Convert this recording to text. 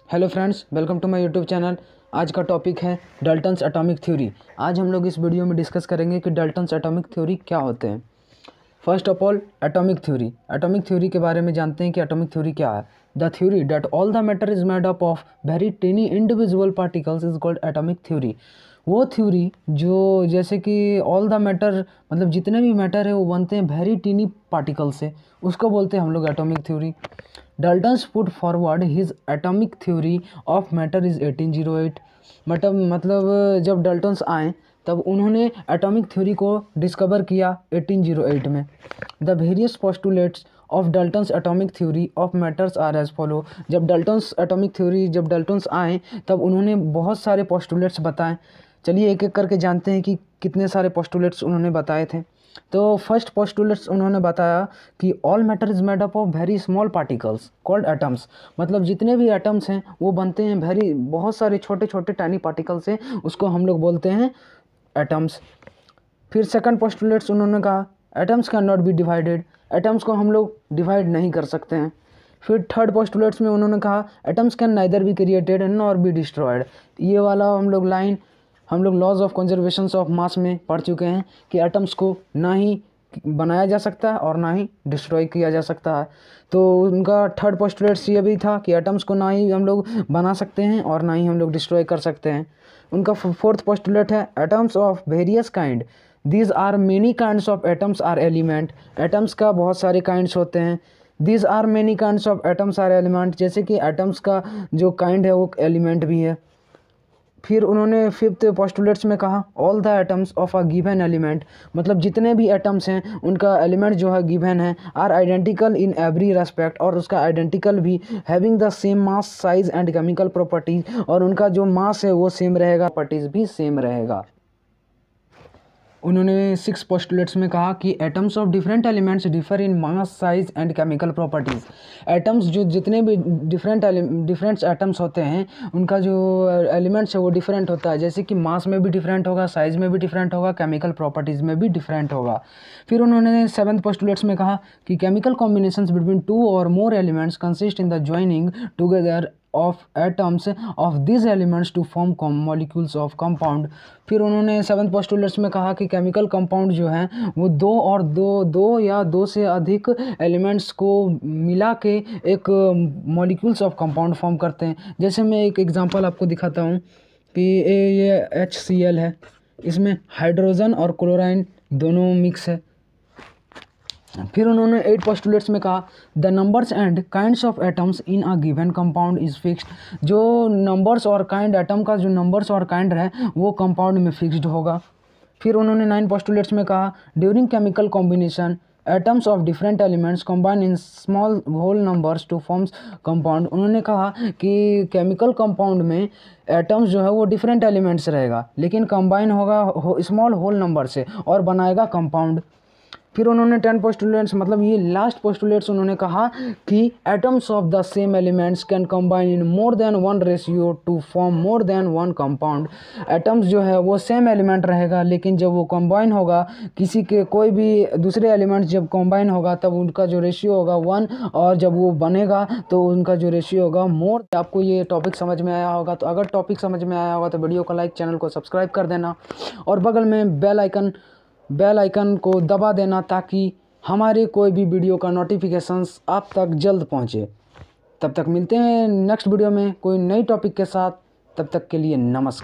Hello friends, welcome to my YouTube channel. आज का topic है डाल्टन्स एटॉमिक थ्योरी। आज हम लोग इस वीडियो में डिस्कस करेंगे कि डाल्टन्स एटॉमिक थ्योरी क्या होते हैं। First of all, atomic theory. Atomic theory के बारे में जानते हैं कि एटॉमिक थ्योरी क्या है। The theory that all the matter is made up of very tiny individual particles is called atomic theory. वो थ्योरी जो जैसे कि ऑल द मैटर मतलब जितने भी मैटर है वो बनते हैं वेरी टीनी पार्टिकल से, उसको बोलते हैं हम लोग atomic theory. Dalton's put forward his atomic theory of matter is 1808। मतलब जब डाल्टन्स आए तब उन्होंने एटॉमिक थ्योरी को डिस्कवर किया 1808 में। The various postulates of Dalton's atomic theory of matters are as follow. जब डाल्टन्स आए तब उन्होंने बहुत सारे पोस्टुलेट्स बताए। चलिए एक एक करके जानते हैं कि कितने सारे पोस्टुलेट्स उन्होंने बताए थे। तो फर्स्ट पोस्टुलेट्स उन्होंने बताया कि all matter is made up of very small particles called atoms. मतलब जितने भी एटम्स हैं वो बनते हैं बहुत सारे छोटे छोटे टाइनी पार्टिकल से, उसको हम लोग बोलते हैं एटम्स। फिर सेकंड पोस्टुलेट्स उन्होंने कहा atoms can not be divided. Atoms को हम लोग डिवाइड नहीं कर सकते हैं। फिर थर्ड पोस्टुलेट्स में उन्होंने कहा atoms can neither be created nor be destroyed. ये वाला हम लोग laws of conservation of mass में पढ़ चुके हैं कि एटम्स को ना ही बनाया जा सकता है और ना ही डिस्ट्रॉय किया जा सकता है। तो उनका थर्ड पोस्टुलेट्स ये भी था कि एटम्स को ना ही हम लोग बना सकते हैं और ना ही हम लोग डिस्ट्रॉय कर सकते हैं। उनका फोर्थ पोस्टुलेट है atoms of various kind these are many kinds of atoms are element. Atoms का बहुत सारे काइंड्स होते हैं। These are many kinds of atoms are element, जैसे कि एटम्स का जो काइंड है वो एलिमेंट भी है। फिर उन्होंने फिफ्थ पोस्टुलेट्स में कहा all the atoms of a given element. मतलब जितने भी एटम्स हैं उनका एलिमेंट जो है गिवन है, are identical in every respect, और उसका आइडेंटिकल भी, having the same mass size and chemical properties, और उनका जो मास है वो सेम रहेगा, प्रॉपर्टीज भी सेम रहेगा। उन्होंने 6 पोस्टुलेट्स में कहा कि atoms of different elements differ in mass size and chemical properties. Atoms जो जितने भी डिफरेंट एटम्स होते हैं उनका जो एलिमेंट्स है वो डिफरेंट होता है, जैसे कि मास में भी डिफरेंट होगा, साइज में भी डिफरेंट होगा, केमिकल प्रॉपर्टीज़ में भी डिफरेंट होगा। फिर उन्होंने 7th पोस्टुलेट्स में कहा कि केमिकल कॉम्बिनेशंस बिटवीन 2 और more elements consist in the joining together of atoms of these elements to form molecules of compound। फिर उन्होंने 7th पोस्टुलेट्स में कहा कि केमिकल कंपाउंड जो हैं वो दो या दो से अधिक एलिमेंट्स को मिला के एक मॉलिक्यूल्स ऑफ कंपाउंड फॉर्म करते हैं। जैसे मैं एक एग्जांपल आपको दिखाता हूँ कि ये HCl है, इसमें हाइड्रोजन और क्लोराइन दोनों मिक्स है। फिर उन्होंने 8 पोस्टुलेट्स में कहा the numbers and kinds of atoms in a given compound is fixed. जो नंबर्स और काइंड, एटम का जो नंबर्स और काइंड है वो कंपाउंड में फिक्स्ड होगा। फिर उन्होंने 9 पोस्टुलेट्स में कहा during chemical combination atoms of different elements combine in small whole numbers to forms compound. उन्होंने कहा कि केमिकल कंपाउंड में एटम्स जो है वो डिफरेंट एलिमेंट्स रहेगा लेकिन कंबाइन होगा स्मॉल होल नंबर से और बनाएगा कंपाउंड। फिर उन्होंने 10 पोस्टुलेट्स मतलब ये लास्ट पोस्टुलेट्स उन्होंने कहा कि atoms of the same elements can combine in more than one ratio two form more than one compound. Atoms जो है वो सेम एलिमेंट रहेगा लेकिन जब वो कंबाइन होगा, किसी के कोई भी दूसरे एलिमेंट्स जब कंबाइन होगा तब उनका जो रेशियो होगा 1, और जब वो बनेगा तो उनका जो रेशियो होगा मोर। आपको ये टॉपिक समझ में आया होगा, तो अगर टॉपिक समझ में आया होगा तो वीडियो को लाइक, चैनल को सब्सक्राइब कर देना और बगल में बेल आइकन को दबा देना ताकि हमारे कोई भी वीडियो का नोटिफिकेशंस आप तक जल्द पहुंचे। तब तक मिलते हैं नेक्स्ट वीडियो में कोई नई टॉपिक के साथ। तब तक के लिए नमस्कार।